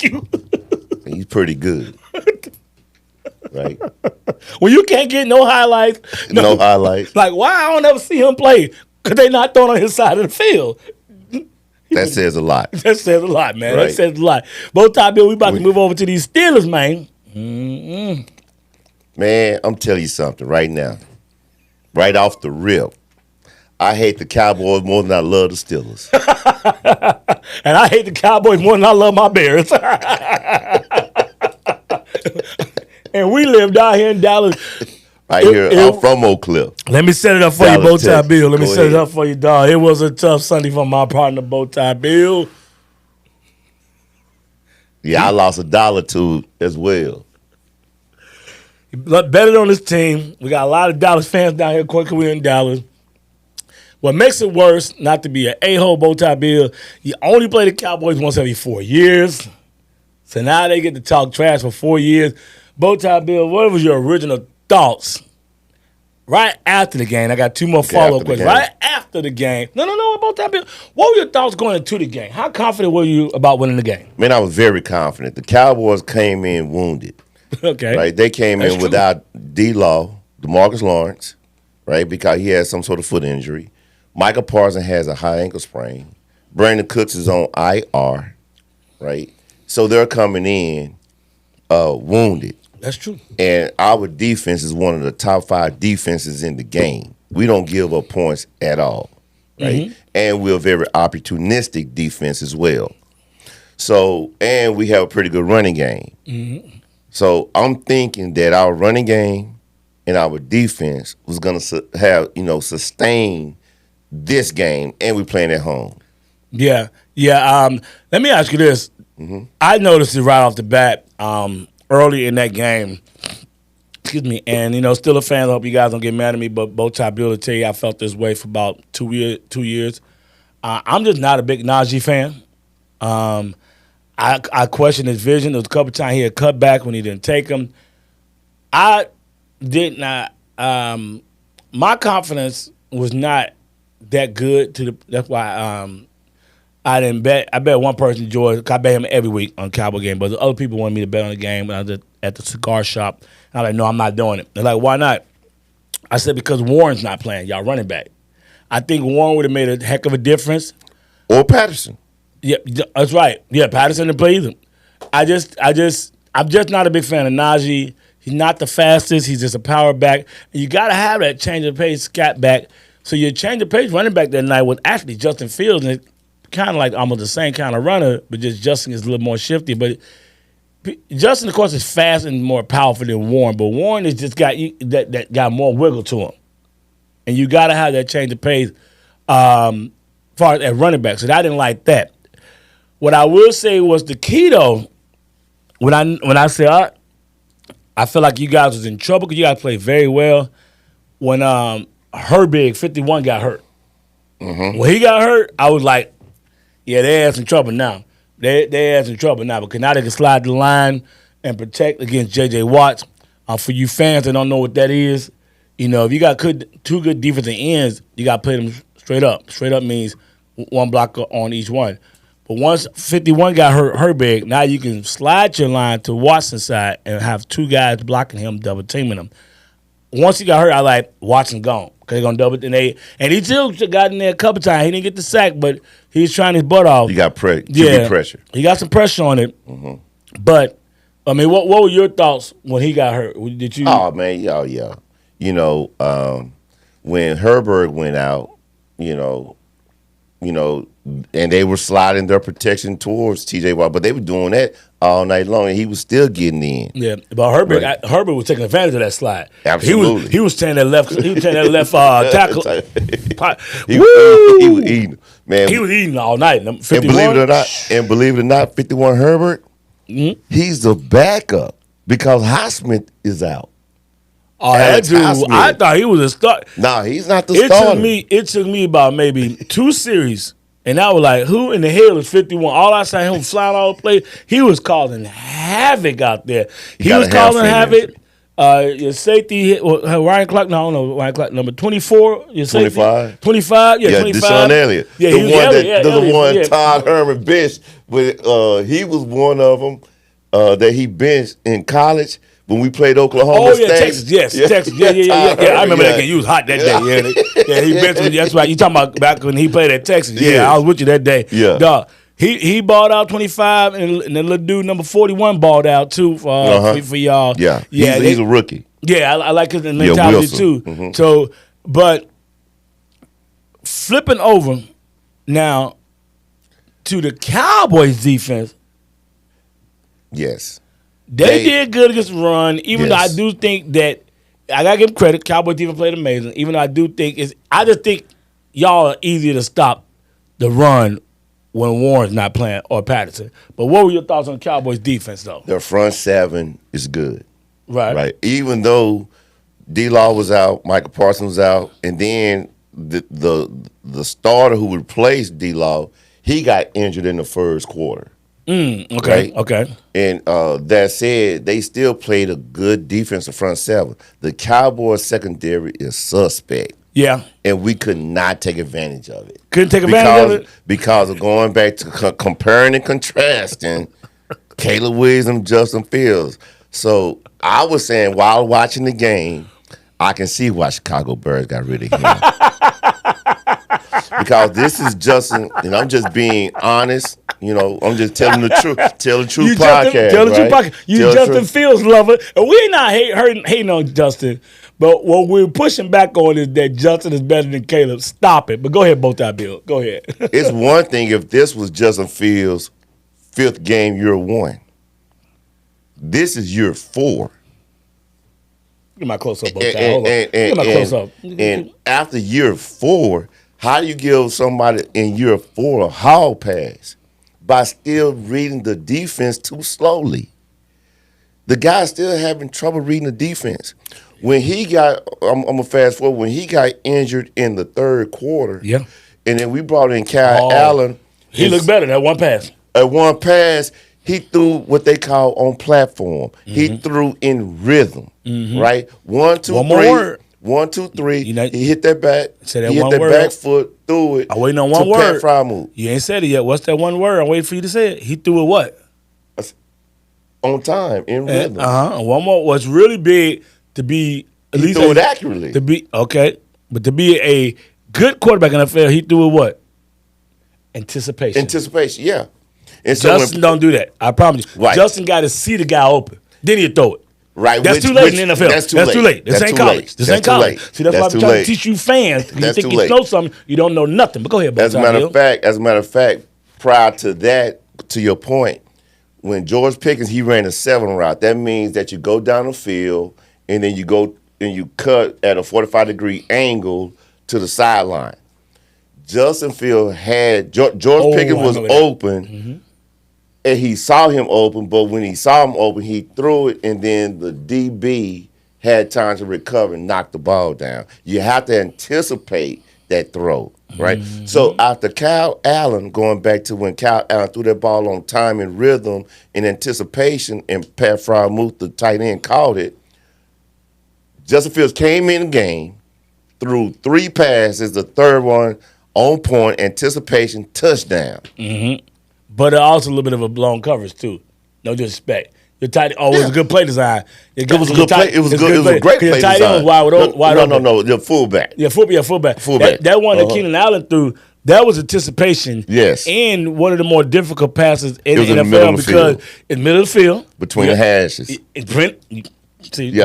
you. He's pretty good. Right? Well, you can't get no highlights. No highlights. Like, why I don't ever see him play? Because they not throwing on his side of the field. That says a lot. That says a lot, man. Right. That says a lot. Bow-tie Bill, we about to move over to these Steelers, man. Mm-mm. Man, I'm telling you something right now. Right off the rip. I hate the Cowboys more than I love the Steelers. And I hate the Cowboys more than I love my Bears. And we live down here in Dallas. Right here, I'm from Oak Cliff. Let me set it up for you, Dallas, Bow-tie Texas. Bill. Let me Go set it ahead. up for you, dog. It was a tough Sunday for my partner, Bow-tie Bill. Yeah, I lost $1 too as well. Look better on this team. We got a lot of Dallas fans down here. Quickly, we're in Dallas. What makes it worse, not to be an a-hole, Bow-tie Bill, you only play the Cowboys once every 4 years. So now they get to talk trash for 4 years. Bow-tie Bill, what was your original thoughts right after the game? I got two more follow-up questions. Right after the game. No, Bow-tie Bill. What were your thoughts going into the game? How confident were you about winning the game? Man, I was very confident. The Cowboys came in wounded. Okay. Right? They came That's in true. without D-Law, DeMarcus Lawrence, right? Because he had some sort of foot injury. Michael Parsons has a high ankle sprain. Brandon Cooks is on IR, right? So they're coming in wounded. That's true. And our defense is one of the top 5 defenses in the game. We don't give up points at all, right? And we're a very opportunistic defense as well. So, and we have a pretty good running game. So I'm thinking that our running game and our defense was going to have, sustain this game, and we're playing at home. Yeah. Let me ask you this. I noticed it right off the bat early in that game. Excuse me. And, still a fan. I hope you guys don't get mad at me, but Bow-tie Bill will tell you I felt this way for about 2 years. I'm just not a big Najee fan. I questioned his vision. There was a couple times he had cut back when he didn't take him. I did not. My confidence was not that good. That's why I didn't bet. I bet one person, George. I bet him every week on Cowboy game, but the other people wanted me to bet on the game. And I was at the cigar shop. And I was like, no, I'm not doing it. They're like, why not? I said, because Warren's not playing. Y'all running back. I think Warren would have made a heck of a difference. Or Patterson. Yeah, that's right. Yeah, Patterson didn't play either. I'm just not a big fan of Najee. He's not the fastest. He's just a power back. And you got to have that change of pace scat back. So your change of pace running back that night was actually Justin Fields, and it's kind of like almost the same kind of runner, but just Justin is a little more shifty. But Justin, of course, is fast and more powerful than Warren, but Warren has just got that got more wiggle to him. And you got to have that change of pace as far as at running back. So I didn't like that. What I will say was the key, though, when I say I feel like you guys was in trouble because you guys played very well when Herbig 51 got hurt. When he got hurt, I was like, yeah, they're in trouble now. They're in trouble now because now they can slide the line and protect against J.J. Watts. For you fans that don't know what that is, if you got two good defensive ends, you got to play them straight up. Straight up means one blocker on each one. But once 51 got hurt big, now you can slide your line to Watson's side and have two guys blocking him, double teaming him. Once he got hurt, I like Watson gone because they're gonna double and he still got in there a couple times. He didn't get the sack, but he was trying his butt off. You got pressure. He got some pressure on it. But I mean, what were your thoughts when he got hurt? Did you? Oh man, yeah. When Herbert went out, and they were sliding their protection towards T.J. Watt, but they were doing that all night long, and he was still getting in. Yeah, but Herbert was taking advantage of that slide. Absolutely, he was standing that left. He was standing that left tackle. he was eating, man. He was eating all night. 51. And believe it or not, 51 Herbert, he's the backup because Highsmith is out. Oh, that dude! I thought he was a start. No, he's not the starter. It took me about maybe 2 series. And I was like, who in the hell is 51? All I saw him flying all the place. He was causing havoc out there. He was causing havoc. Your safety hit Ryan Clark. No, I don't know Ryan Clark. Number 24. Your safety, 25. 25. Yeah, 25. Deshaun Elliott. Yeah, the one Elliott, Todd Herman benched But he was one of them that he benched in college when we played Oklahoma Oh State. yeah, Texas, yes, Texas, yeah. I remember that game. You was hot that day. Yeah, he benched him. That's right. You talking about back when he played at Texas? Yeah, Yeah. I was with you that day. Yeah. Dog, he balled out 25, and the little dude number 41 balled out too for y'all. Yeah, he's a rookie. Yeah, I like his mentality Wilson. too. Mm-hmm. So, but flipping over now to the Cowboys defense, Yes. they did good against the run. Even though I Yes. do think that I gotta give them credit, Cowboys defense played amazing. Even though I do think I just think y'all are easier to stop the run when Warren's not playing or Patterson. But what were your thoughts on Cowboys defense though? Their front seven is good. Right. Even though D-Law was out, Michael Parsons was out, and then the starter who replaced D-Law, he got injured in the first quarter. Okay. Right? Okay. And that said, they still played a good defensive front seven. The Cowboys secondary is suspect. Yeah. And we could not take advantage of it. Couldn't take advantage of it? Because of going back to comparing and contrasting Caleb Williams and Justin Fields. So I was saying while watching the game, I can see why Chicago Bears got rid of him. Because this is Justin, and I'm just being honest. I'm just telling the truth. Tell the truth podcast. Tell the truth right? podcast. You Justin Fields lover. And we ain't not hating on Justin. But what we're pushing back on is that Justin is better than Caleb. Stop it. But go ahead, both Bill. Go ahead. It's one thing if this was Justin Fields' fifth game, year one. This is year 4. Get my close up, both Hold on. Get my close up. And after year 4, how do you give somebody in year 4 a hall pass? By still reading the defense too slowly. The guy's still having trouble reading the defense. When he got, I'm going to fast forward, when he got injured in the third quarter, yeah, and then we brought in Kyle Allen. He looked better that one pass. At one pass, he threw what they call on platform. Mm-hmm. He threw in rhythm, right? 1, 2, 3. One more word. 1, 2, 3. He hit that back. Say that he one hit that word. back foot, threw it. I'm waiting on one to word. Pat Frymouth. You ain't said it yet. What's that one word? I'm waiting for you to say it. He threw it what? On time, in rhythm. One more. What's really big to be at least threw it accurately. To be okay, but to be a good quarterback in the NFL, he threw it what? Anticipation. Anticipation, yeah. And so Justin don't do that. I promise you. Right. Justin got to see the guy open. Then he'll throw it. Right. That's too late in the NFL. That's too late. This ain't college. This ain't college. See, that's why I'm trying to teach you fans. You think you know something, you don't know nothing. But go ahead, As a matter of fact, prior to that, to your point, when George Pickens, he ran a 7 route. That means that you go down the field and then you go and you cut at a 45-degree angle to the sideline. Justin Fields had George Pickens was open, and he saw him open. But when he saw him open, he threw it, and then the DB had time to recover and knock the ball down. You have to anticipate that throw, right? Mm-hmm. So after Kyle Allen, going back to when Kyle Allen threw that ball on time and rhythm and anticipation, and Pat Frymouth, the tight end, called it. Justin Fields came in the game, threw 3 passes, the third one on point, anticipation, touchdown. Mm-hmm. But also a little bit of a blown coverage too. No disrespect. Your tight it was a good play design. It was a good play. It was a great play design. Your tight end was wide open. No. The fullback. Yeah, fullback. That one that Keenan Allen threw, that was anticipation. Yes. And one of the more difficult passes in the NFL because in the middle of the field. Between the hashes.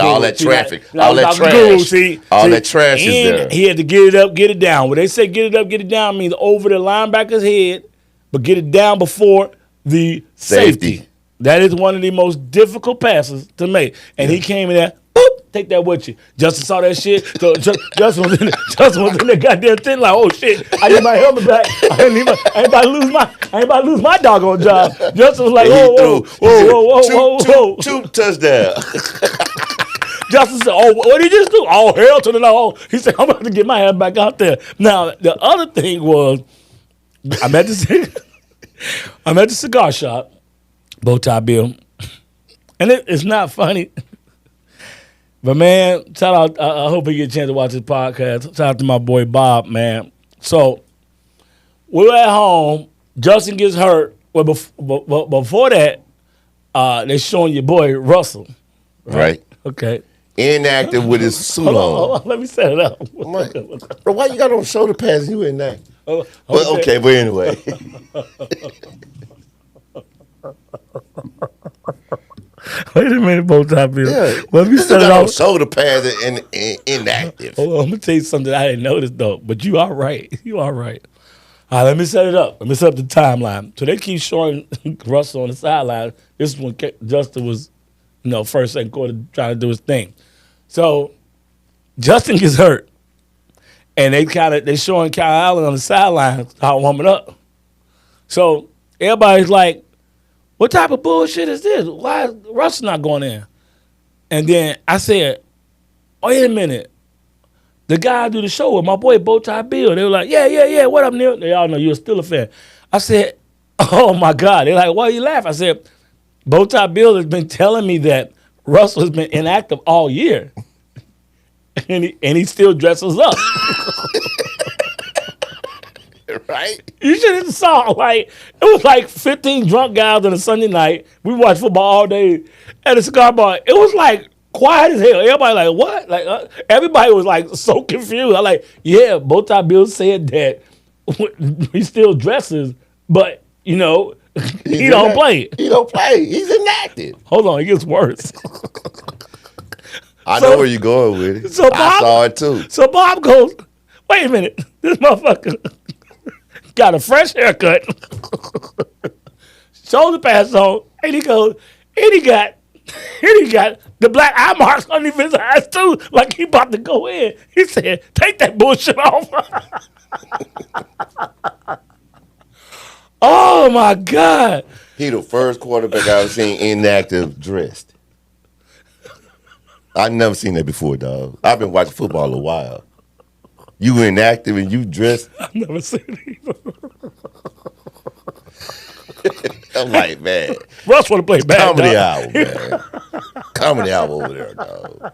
All that traffic. All that trash is there. He had to get it up, get it down. When they say get it up, get it down means over the linebacker's head, but get it down before the safety. That is one of the most difficult passes to make. And he came in there, boop, take that with you. Justin saw that shit. So Justin was in the goddamn thing like, oh shit, I need my helmet back. I ain't about to lose my doggone job. Justin was like, whoa. 2 touchdowns. Justin said, oh, what did he just do? Oh, hell to the no. He said, I'm about to get my head back out there. Now, the other thing was, I'm at the cigar shop, Bowtie Bill, and it's not funny. But, man, shout out. I hope he get a chance to watch this podcast. Shout out to my boy Bob, man. So, we're at home. Justin gets hurt. Well, before that, they showing your boy Russell. Right. Okay. Inactive with his suit Hold on. on. Let me set it up. Bro, why you got on shoulder pads and you inactive? Well, Okay. but anyway. Wait a minute, Bowtie Bill. Yeah. Well, let me You set it got on up. shoulder pads and inactive. Hold on, I'm gonna tell you something I didn't notice though. But you are right. You are right. All right, let me set it up. Let me set up the timeline. So they keep showing Russell on the sideline. This is when Justin was, first, second quarter trying to do his thing. So Justin gets hurt, and they showing Kyle Allen on the sideline how warming up. So everybody's like, "What type of bullshit is this? Why is Russell not going in?" And then I said, "Wait a minute. The guy I do the show with, my boy Bowtie Bill." They were like, yeah. What up, Neil? They all know you're still a fan. I said, "Oh my God." They're like, "Why are you laughing?" I said, "Bowtie Bill has been telling me that Russell has been inactive all year." and he still dresses up. Right? You should have saw, it was like 15 drunk guys on a Sunday night. We watched football all day at a cigar bar. It was like quiet as hell. Everybody like, what? Everybody was like so confused. I'm like, yeah, Bowtie Bill said that he still dresses, but, he don't play. He don't play. He's inactive. Hold on, it gets worse. I know where you're going with it. So I Bob- saw it too. So Bob goes, "Wait a minute, this motherfucker got a fresh haircut, shoulder pads on, and he goes, and he got the black eye marks underneath his eyes too, like he about to go in." He said, "Take that bullshit off." Oh my God. He the first quarterback I've seen inactive dressed. I've never seen that before, dog. I've been watching football a while. You inactive and you dressed. I've never seen it either. I'm like, man. Russ want to play bad. Comedy dog. hour, man. Comedy hour over there, dog.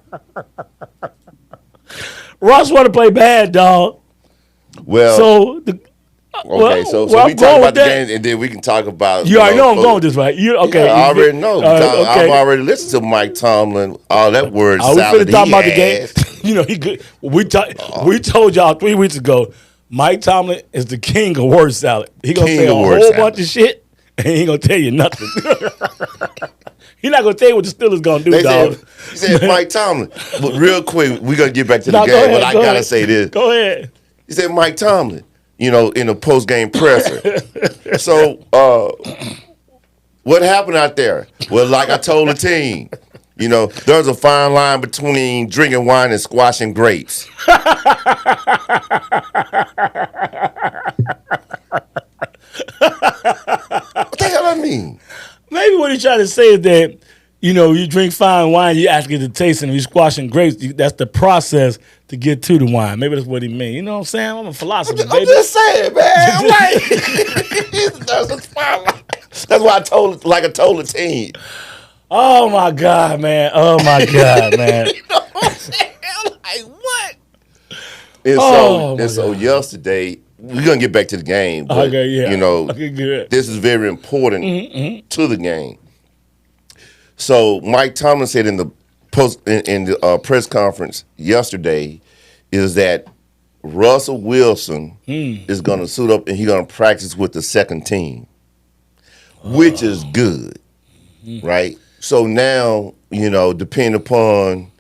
Russ want to play bad, dog. Well, So the so where we I'm talk going about with the that- game, and then we can talk about. You already know I'm food. going with this, right? Okay, Yeah, I already know. Okay. I've already listened to Mike Tomlin. All that word Are we salad finna talk he about the game? has. He good. We told y'all 3 weeks ago, Mike Tomlin is the king of word salad. He gonna King say a of whole word salad. bunch of shit, and he ain't gonna tell you nothing. He not gonna tell you what the Steelers gonna do, They dog. he said Mike Tomlin. But real quick, we're gonna get back to the No, go game, ahead, but I go gotta ahead. say this. Go ahead. He said Mike Tomlin, in a post-game presser. So what happened out there? Well, like I told the team, there's a fine line between drinking wine and squashing grapes. What the hell I mean? Maybe what he trying to say is that, you drink fine wine, you actually get the taste, and you squashing grapes. That's the process to get to the wine. Maybe that's what he mean. You know what I'm saying? I'm a philosopher, I'm baby. just saying, man. I'm like, there's a fine line. That's why I told the team. Oh my God, man. Oh my God, man. You know what I'm saying? I'm like, what? And Oh, my so God. yesterday, we're gonna get back to the game. But, Okay, yeah. Okay, good. this is very important to the game. So Mike Tomlin said in the press conference yesterday is that Russell Wilson is gonna suit up and he's gonna practice with the second team, which is good, right? So now, depending upon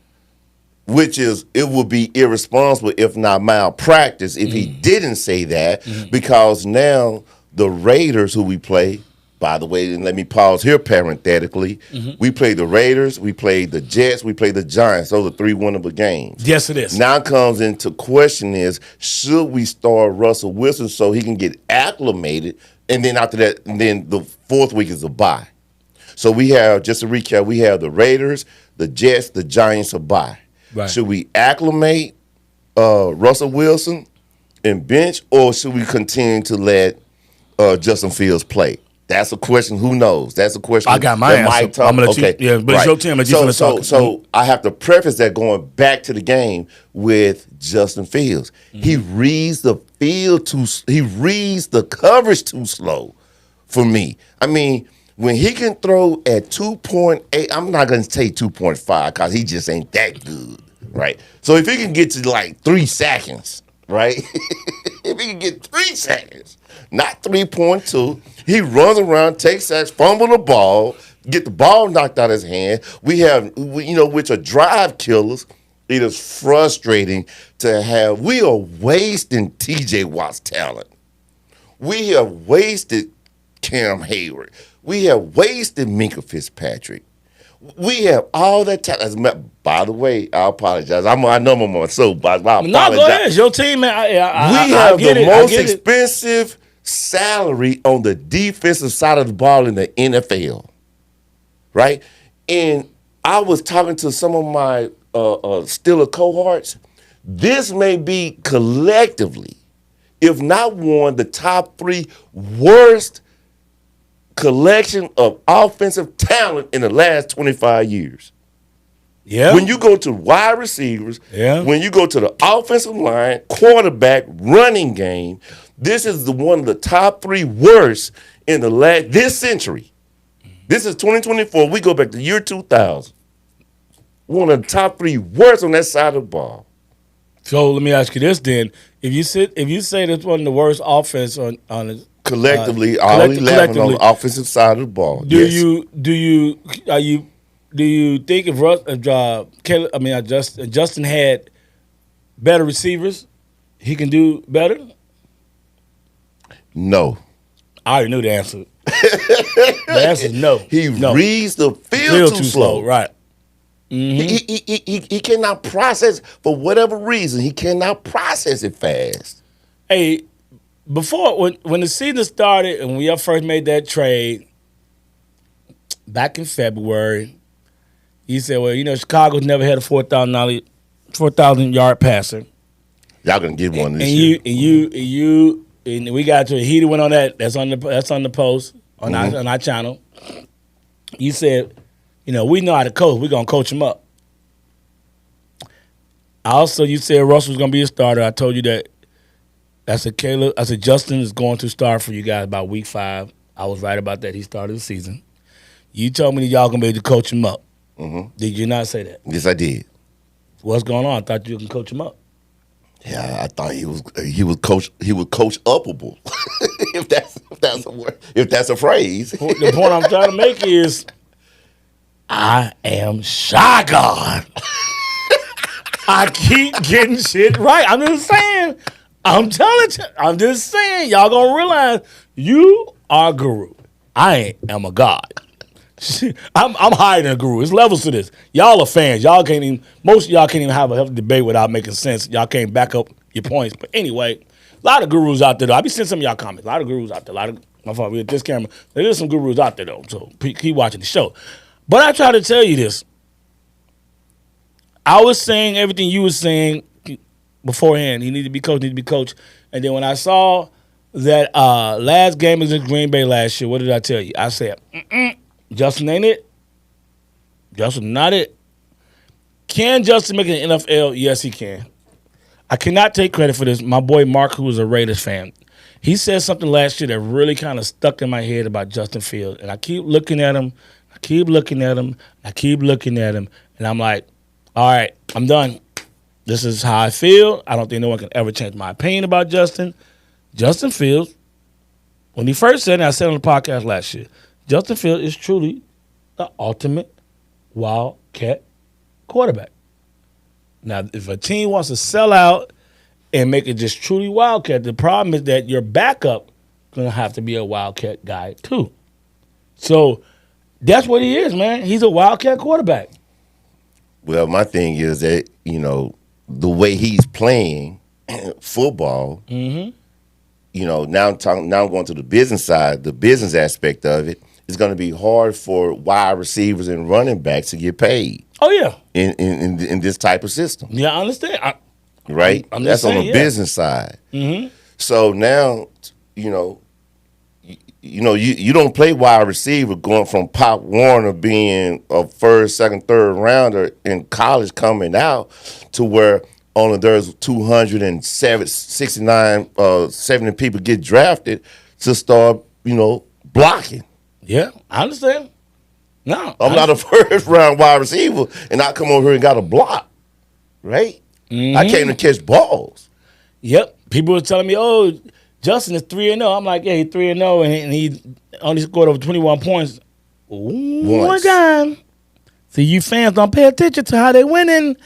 it would be irresponsible, if not malpractice, if he didn't say that, because now the Raiders, who we play, by the way, and let me pause here parenthetically, we play the Raiders, we play the Jets, we play the Giants. Those are 3 winnable games. Yes, it is. Now comes into question is, should we start Russell Wilson so he can get acclimated, and then after that, and then the 4th week is a bye. So we have, just to recap, we have the Raiders, the Jets, the Giants, a bye. Right. Should we acclimate Russell Wilson and bench, or should we continue to let Justin Fields play? That's a question. Who knows? That's a question. I got my that answer. Mike Tom- I'm gonna let you- okay, yeah, but it's your team, but you finna talk. So I have to preface that going back to the game with Justin Fields. He reads the field he reads the coverage too slow. for me. I mean, when he can throw at 2.8, I'm not going to say 2.5 because he just ain't that good, right? So if he can get to like 3 seconds, right? If he can get 3 seconds, not 3.2, he runs around, takes sacks, fumble the ball, get the ball knocked out of his hand. Which are drive killers. It is frustrating to have. We are wasting T.J. Watt's talent. We have wasted Cam Hayward. We have wasted Minka Fitzpatrick. We have all that talent. By the way, I apologize. I know I'm on my soapbox, but I apologize. No, go ahead. It's your team, man. We have the most expensive salary on the defensive side of the ball in the NFL, right? And I was talking to some of my Steeler cohorts. This may be collectively, if not one, the top 3 worst collection of offensive talent in the last 25 years. Yeah. When you go to wide receivers, yeah. When you go to the offensive line, quarterback, running game, this is one of the top 3 worst in this century. This is 2024. We go back to year 2000. One of the top 3 worst on that side of the ball. So let me ask you this then: if you say that's one of the worst offense on collectively, all 11 on the offensive side of the ball. Do you think if Justin had better receivers, he can do better? No. I already knew the answer. The answer is no. He reads the field too slow. Right. Mm-hmm. He cannot process, for whatever reason, he cannot process it fast. Hey, before when the season started and we first made that trade back in February, he said, "Well, Chicago's never had a 4,000 yard passer. Y'all gonna get one this year." And we got to a heated one on that. That's on the post on our channel. You said, we know how to coach. We're gonna coach him up. Also, you said Russell's gonna be a starter. I told you that. I said Justin is going to start for you guys about week 5. I was right about that. He started the season. You told me that y'all gonna be able to coach him up. Mm-hmm. Did you not say that? Yes, I did. What's going on? I thought you can coach him up. Yeah, I thought he was coach upable. if that's a word, if that's a phrase. The point I'm trying to make is, I am Shy God. I keep getting shit right. I'm just saying. I'm telling you. I'm just saying. Y'all gonna realize you are a guru. I am a god. I'm higher than a guru. There's levels to this. Y'all are fans. Most of y'all can't even have a healthy debate without making sense. Y'all can't back up your points. But anyway, a lot of gurus out there, though. I be seeing some of y'all comments. A lot of gurus out there. My fault, we at this camera. There's some gurus out there, though. So keep watching the show. But I try to tell you this. I was saying everything you were saying beforehand. He needed to be coached. And then when I saw that last game was in Green Bay last year, what did I tell you? I said, Justin ain't it. Justin not it. Can Justin make it in the NFL? Yes, he can. I cannot take credit for this. My boy Mark, who is a Raiders fan, he said something last year that really kind of stuck in my head about Justin Fields. And I keep looking at him. And I'm like, all right, I'm done. This is how I feel. I don't think no one can ever change my opinion about Justin. Justin Fields, when he first said it, I said on the podcast last year, Justin Fields is truly the ultimate wildcat quarterback. Now, if a team wants to sell out and make it just truly wildcat, the problem is that your backup is going to have to be a wildcat guy too. So that's what he is, man. He's a wildcat quarterback. Well, my thing is that, the way he's playing football, now I'm going to the business side, the business aspect of it. It's going to be hard for wide receivers and running backs to get paid. Oh yeah, in this type of system. Yeah, I understand. Right, that's on the business side. Mm-hmm. So now, you don't play wide receiver going from Pop Warner being a first, second, third rounder in college coming out to where only there's 269, 70 people get drafted to start, blocking. Yeah, I understand. No, I'm not a first round wide receiver, and I come over here and got a block, right? I came to catch balls. Yep. People were telling me, "Oh, Justin is 3-0." I'm like, "Yeah, he's 3-0, and he only scored over 21 points one time." See, you fans don't pay attention to how they winning.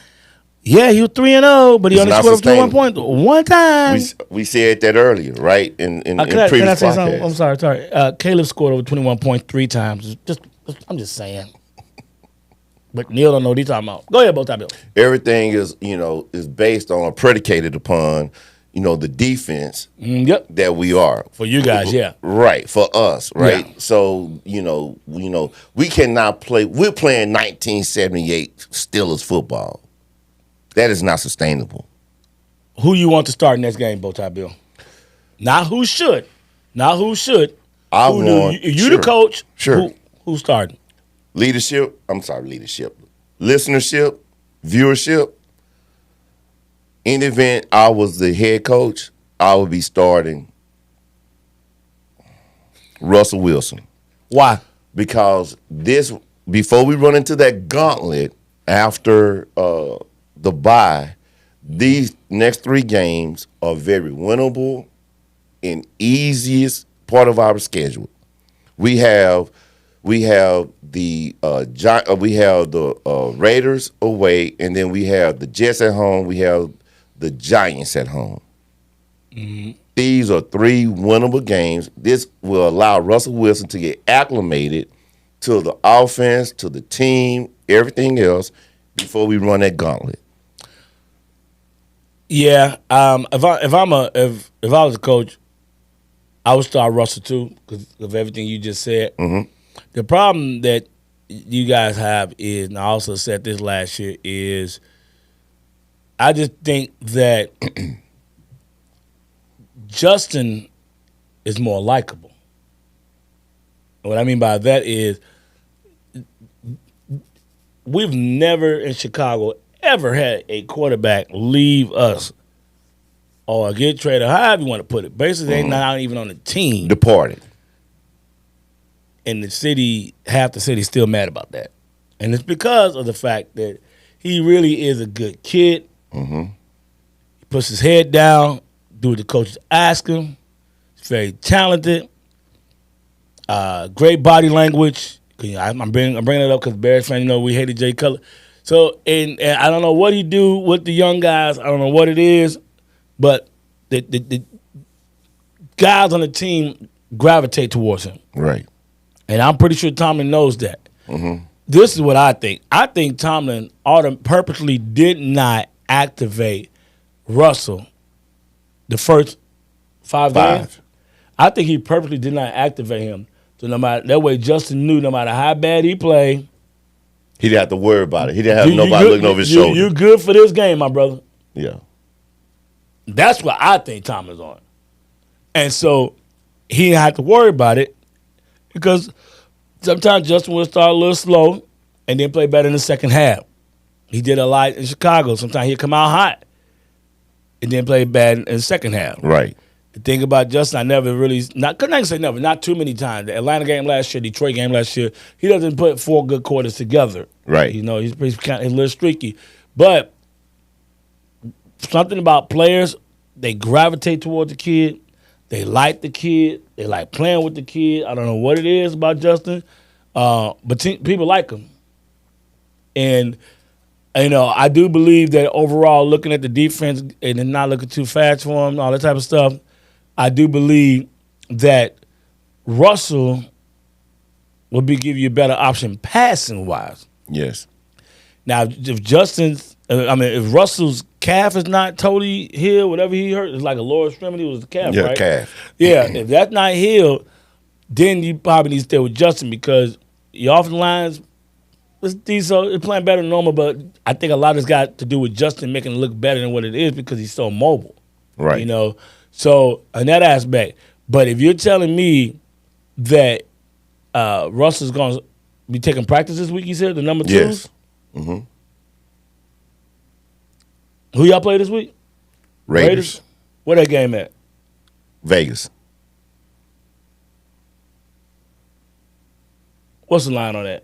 Yeah, he was 3-0, but he It's only not scored over 21 sustainable. points one time. We said that earlier, right? In Can I previous say something? I'm podcasts. sorry. Caleb scored over 21 points 3 times. I'm just saying. But Neil don't know what he's talking about. Go ahead, both Bill. Everything is based on or predicated upon the defense Yep. that we are For you guys, yeah. right for us, right. Yeah. So we cannot play. We're playing 1978 Steelers football. That is not sustainable. Who you want to start next game, Bowtie Bill? Not who should. Not who should. I who want you the coach. Sure. Who's starting? Leadership. Listenership. Viewership. In the event I was the head coach, I would be starting Russell Wilson. Why? Because before we run into that gauntlet after the bye, these next 3 games are very winnable and easiest part of our schedule. We have the Raiders away, and then we have the Jets at home. We have the Giants at home. Mm-hmm. These are 3 winnable games. This will allow Russell Wilson to get acclimated to the offense, to the team, everything else before we run that gauntlet. Yeah. If I was a coach, I would start Russell too because of everything you just said. Mm-hmm. The problem that you guys have is, and I also said this last year, is I just think that Justin is more likable. What I mean by that is we've never in Chicago ever had a quarterback leave us or get traded, however you want to put it. Basically, they're not even on the team. Departed. And half the city's still mad about that. And it's because of the fact that he really is a good kid. Mm-hmm. He puts his head down, do what the coaches ask him. He's very talented. Great body language. I'm bringing it up because Bears fans, we hated Jay Cutler. So, and I don't know what he do with the young guys. I don't know what it is, but the guys on the team gravitate towards him. Right. And I'm pretty sure Tomlin knows that. Mm-hmm. This is what I think. I think Tomlin purposely did not activate Russell the first 5 games. I think he purposely did not activate him. So that way Justin knew no matter how bad he played, he didn't have to worry about it. He didn't have nobody looking over his shoulder. You're good for this game, my brother. Yeah. That's what I think Tomlin's on. And so he didn't have to worry about it because sometimes Justin will start a little slow and then play better in the second half. He did a lot in Chicago. Sometimes he'd come out hot and then play bad in the second half. Right. The thing about Justin, I never really, couldn't I say never, not too many times. The Atlanta game last year, Detroit game last year, he doesn't put 4 good quarters together. Right. He's kind of a little streaky. But something about players, they gravitate toward the kid. They like the kid. They like playing with the kid. I don't know what it is about Justin, but people like him. And, I do believe that overall, looking at the defense and not looking too fast for him, all that type of stuff, I do believe that Russell will give you a better option passing-wise. Yes. Now, if Russell's calf is not totally healed, whatever he hurt, it's like a lower extremity, was the calf, right? Yeah, calf. Yeah, if that's not healed, then you probably need to stay with Justin because your offensive lines, it's playing better than normal, but I think a lot of it's got to do with Justin making it look better than what it is because he's so mobile. Right. So in that aspect. But if you're telling me that Russell's going to be taking practice this week, you said, the number 2s? Yes. Mm-hmm. Who y'all play this week? Raiders. Where that game at? Vegas. What's the line on that?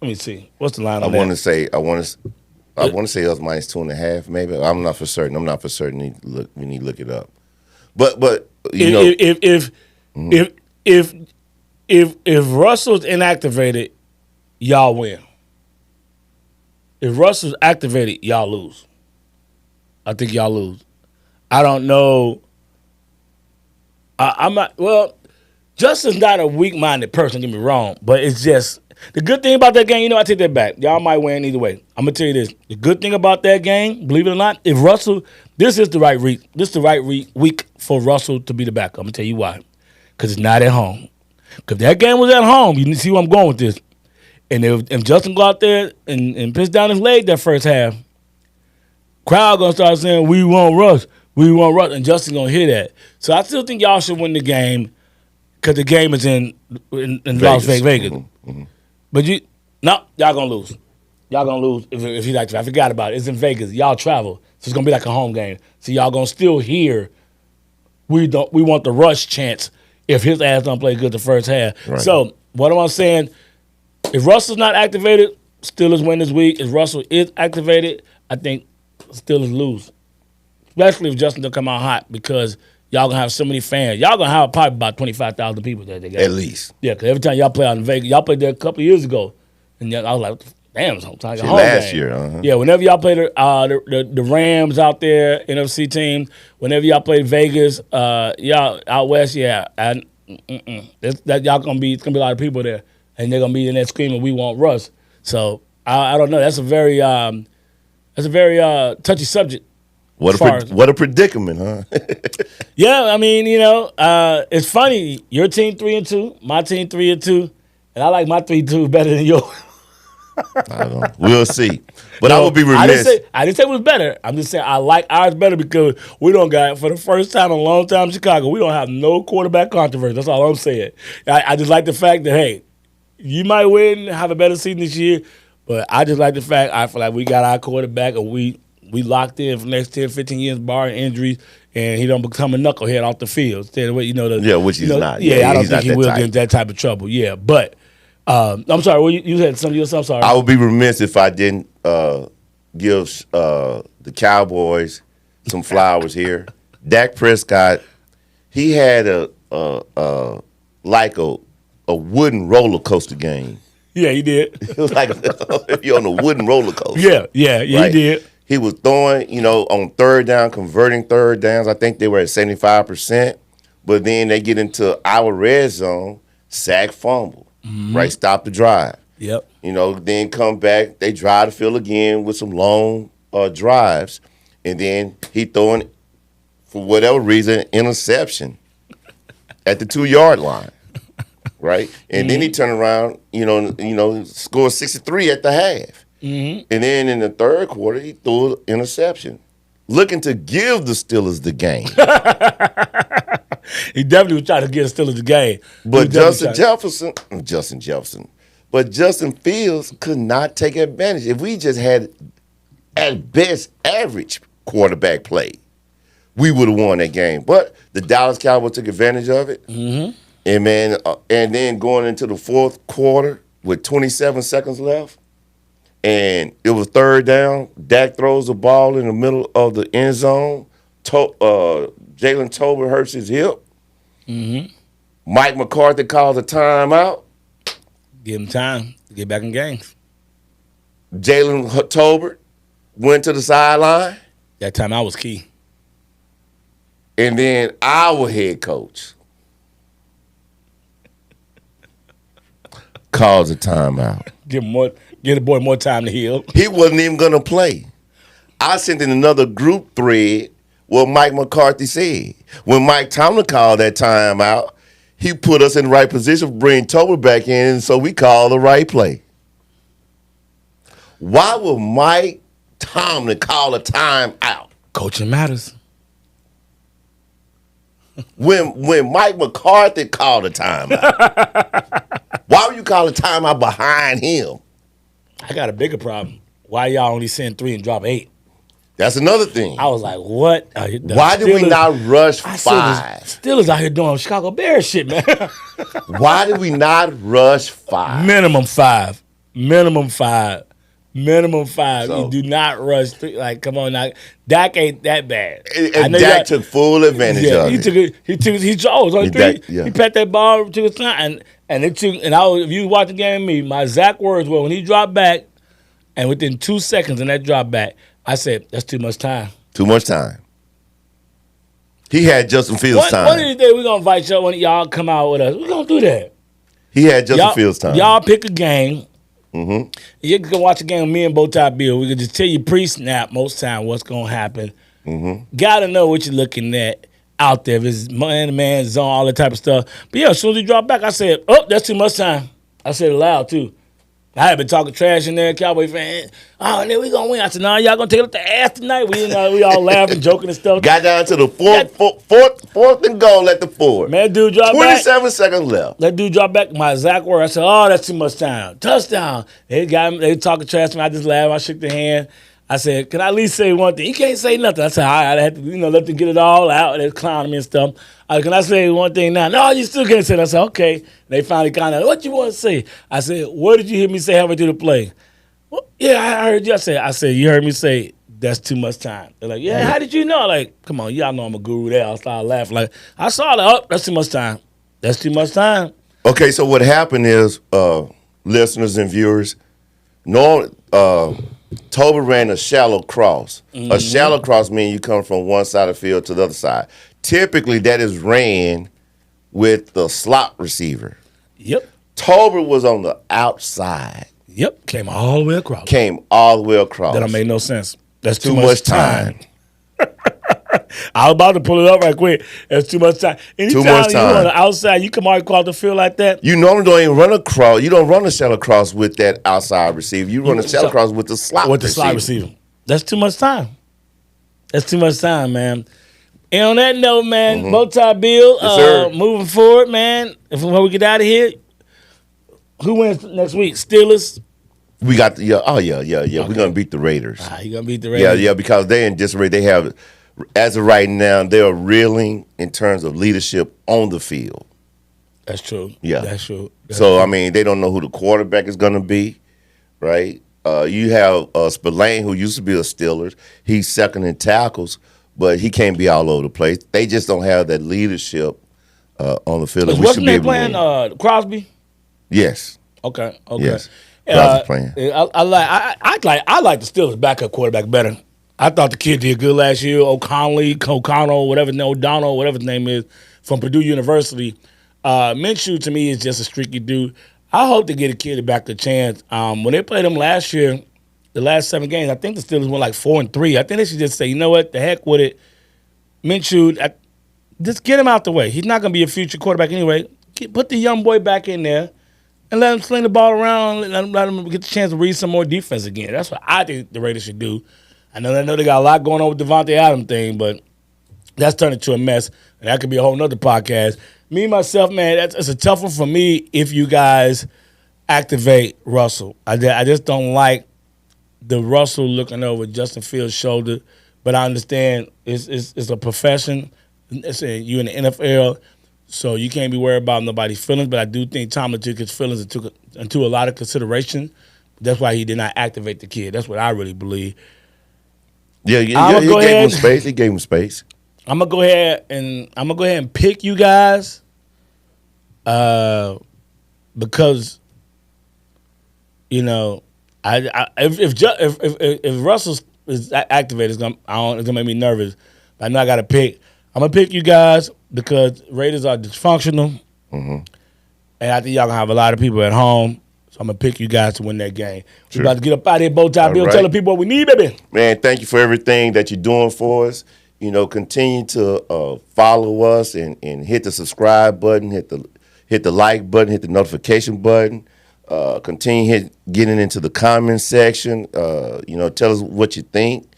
Let me see. What's the line I on want that? to say I want to say us minus 2.5 maybe. I'm not for certain. We need to look it up. But you know If Russell's inactivated, y'all win. If Russell's activated, y'all lose. I think y'all lose. I don't know. I'm not. Well, Justin's not a weak-minded person. Don't get me wrong, but it's just the good thing about that game. You know, I take that back. Y'all might win either way. I'm gonna tell you this: the good thing about that game, believe it or not, if Russell, this is the right week. This is the right week for Russell to be the backup. I'm gonna tell you why. Because it's not at home. Because if that game was at home, you see where I'm going with this. And if Justin go out there and piss down his leg that first half, crowd gonna start saying, we want Russ, and Justin gonna hear that. So I still think y'all should win the game because the game is in Las Vegas. Mm-hmm. But y'all gonna lose. Y'all gonna lose if he's active. I forgot about it. It's in Vegas. Y'all travel, so it's gonna be like a home game. So y'all gonna still hear we want the Russ chance if his ass don't play good the first half. Right. So what am I saying? If Russell's not activated, Steelers win this week. If Russell is activated, I think Steelers lose. Especially if Justin don't come out hot because y'all going to have so many fans. Y'all going to have probably about 25,000 people there. At least. Yeah, because every time y'all play out in Vegas, y'all played there a couple of years ago. And I was like, damn, it's like a home last game. Year, uh-huh. Yeah, whenever y'all play the Rams out there, NFC team, whenever y'all play Vegas, y'all out west, yeah. And, that y'all going to be, it's going to be a lot of people there. And they're gonna be in there screaming, "We want Russ." So I don't know. That's a very touchy subject. What a predicament, huh? Yeah, I mean, it's funny. Your team 3-2, my team 3-2, and I like my 3-2 better than yours. I don't know. We'll see. But I would be remiss. I didn't say it was better. I'm just saying I like ours better because we don't got, for the first time in a long time in Chicago, we don't have no quarterback controversy. That's all I'm saying. I just like the fact that, hey, you might win, have a better season this year, but I just like the fact I feel like we got our quarterback and we locked in for the next 10, 15 years, barring injuries, and he don't become a knucklehead off the field. Which he's not. Yeah, I don't think he will get in that type of trouble. Yeah, but I'm sorry. Well, you had something else. I'm sorry. I would be remiss if I didn't give the Cowboys some flowers here. Dak Prescott, he had a wooden roller coaster game. Yeah, he did. It was like if you're on a wooden roller coaster. Yeah, right? He did. He was throwing, on third down, converting third downs. I think they were at 75%. But then they get into our red zone, sack fumble, right? Stop the drive. Yep. Then come back. They drive the field again with some long drives. And then he throwing, for whatever reason, interception at the 2-yard line. Right? And then he turned around, scored 63 at the half. Mm-hmm. And then in the third quarter, he threw an interception, looking to give the Steelers the game. He definitely was trying to give the Steelers the game. But Justin Fields could not take advantage. If we just had, at best, average quarterback play, we would have won that game. But the Dallas Cowboys took advantage of it. Mm-hmm. And then going into the fourth quarter with 27 seconds left, and it was third down. Dak throws the ball in the middle of the end zone. Jalen Tolbert hurts his hip. Mm-hmm. Mike McCarthy calls a timeout. Give him time to get back in games. Jalen Tolbert went to the sideline. That timeout was key. And then our head coach calls a timeout. Give the boy more time to heal. He wasn't even going to play. I sent in another group thread what Mike McCarthy said. When Mike Tomlin called that timeout, he put us in the right position to bring Tolbert back in, so we called the right play. Why would Mike Tomlin call a timeout? Coaching matters. When Mike McCarthy called a timeout, why would you call a timeout behind him? I got a bigger problem. Why y'all only send 3 and drop 8? That's another thing. I was like, what? Why did we not rush I 5? said the Steelers out here doing Chicago Bears shit, man. Why did we not rush 5? Minimum 5. Minimum 5. Minimum 5. So- You do not rush 3. Like, come on now. Dak ain't that bad. And Dak took full advantage of he it. took it. He took. He chose on 3. Yeah. He pat that ball, took his time, and it took. And if you watch the game, with me, my exact words were when he dropped back, and within 2 seconds in that drop back, I said, "That's too much time." Too much time. He had Justin Fields time. One of these days we're gonna invite y'all. When y'all come out with us, we're gonna do that. He had Justin Fields time. Y'all pick a game. Mm-hmm. You can go watch a game with me and Bowtie Bill. We can just tell you pre-snap most time what's gonna happen. Mm-hmm. Gotta know what you're looking at out there. If it's man-to-man zone, all that type of stuff. But yeah, as soon as he dropped back, I said, "Oh, that's too much time." I said it loud too. I had been talking trash in there, Cowboy fan. Oh, and then we gonna win. I said, "No, y'all gonna take it up the ass tonight." We all laughing, joking and stuff. Got down to the fourth and goal at the 4. Man, dude, drop back. 27 seconds left. That dude dropped back my exact word. I said, "Oh, that's too much time. Touchdown." They talking trash to me. I just laughed. I shook their hand. I said, "Can I at least say one thing?" He can't say nothing. I said, I had to, let them get it all out. They're clowning me and stuff. I said, "Can I say one thing now?" "No, you still can't say that." I said, "Okay." They finally kind of, "What you want to say?" I said, "What did you hear me say halfway through the play?" "Well, yeah, I heard you." I said, "You heard me say that's too much time." They're like, "Yeah, how did you know?" Like, come on, y'all know I'm a guru there. I started laughing. Like, I saw that. "Oh, that's too much time. That's too much time." Okay, so what happened is, listeners and viewers, Toby ran a shallow cross. Mm-hmm. A shallow cross means you come from one side of the field to the other side. Typically, that is ran with the slot receiver. Yep. Toby was on the outside. Yep. Came all the way across. That don't make no sense. That's too much time. I was about to pull it up right quick. That's too much time. Anytime too much time. You on the outside, you come out across the field like that. You normally don't even run a cross. You don't run a shallow cross with that outside receiver. You run a shallow cross with the slot receiver. That's too much time. That's too much time, man. And on that note, man, Bowtie Bill, yes, moving forward, man, before we get out of here, who wins next week? Steelers? We got the, Okay. We're going to beat the Raiders. You're going to beat the Raiders? Yeah, because they're in disarray. They have, as of right now, they are reeling in terms of leadership on the field. That's true. Yeah. That's true. I mean, they don't know who the quarterback is going to be, right? You have Spillane, who used to be a Steelers. He's second in tackles, but he can't be all over the place. They just don't have that leadership on the field. Wasn't they playing Crosby? Yes. Okay. Yes. Crosby's playing. I like the Steelers' backup quarterback better. I thought the kid did good last year. O'Donnell, whatever his name is, from Purdue University. Minshew to me is just a streaky dude. I hope to get a kid back a chance. When they played him last year, the last 7 games, I think the Steelers went like 4-3. I think they should just say, you know what, the heck with it. Minshew, just get him out the way. He's not going to be a future quarterback anyway. Put the young boy back in there and let him sling the ball around. Let him get the chance to read some more defense again. That's what I think the Raiders should do. I know they got a lot going on with Devontae Adams thing, but that's turned into a mess, and that could be a whole nother podcast. Me, myself, man, it's a tough one for me if you guys activate Russell. I just don't like the Russell looking over Justin Fields' shoulder, but I understand it's a profession. You in the NFL, so you can't be worried about nobody's feelings, but I do think Tomlin took his feelings into a lot of consideration. That's why he did not activate the kid. That's what I really believe. Yeah, he gave him space. He gave him space. I'm gonna go ahead and pick you guys, because if Russell is activated, it's gonna make me nervous. But I know I got to pick. I'm gonna pick you guys because Raiders are dysfunctional, and I think y'all gonna have a lot of people at home. So I'm going to pick you guys to win that game. We're about to get up out of here, Bowtie Bill. Right. Tell the people what we need, baby. Man, thank you for everything that you're doing for us. Continue to follow us and hit the subscribe button, hit the like button, hit the notification button. Continue getting into the comment section. Tell us what you think.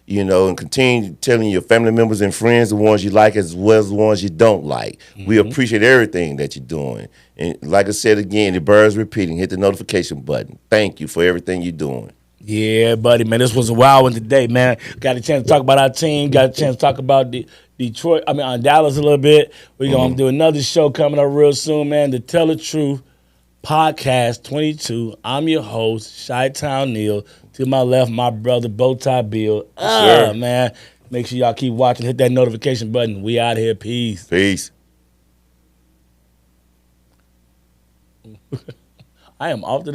And continue telling your family members and friends the ones you like as well as the ones you don't like. Mm-hmm. We appreciate everything that you're doing. And like I said again, the bears repeating, hit the notification button. Thank you for everything you're doing. Yeah, buddy, man, this was a wild one today, man. Got a chance to talk about our team. Got a chance to talk about Detroit. I mean, on Dallas a little bit. We're gonna do another show coming up real soon, man. To Tell the Truth Podcast 22. I'm your host, Chi-Town Neil. To my left, my brother Bowtie Bill. Sure. Man, make sure y'all keep watching. Hit that notification button. We out here. Peace. Peace. I am off the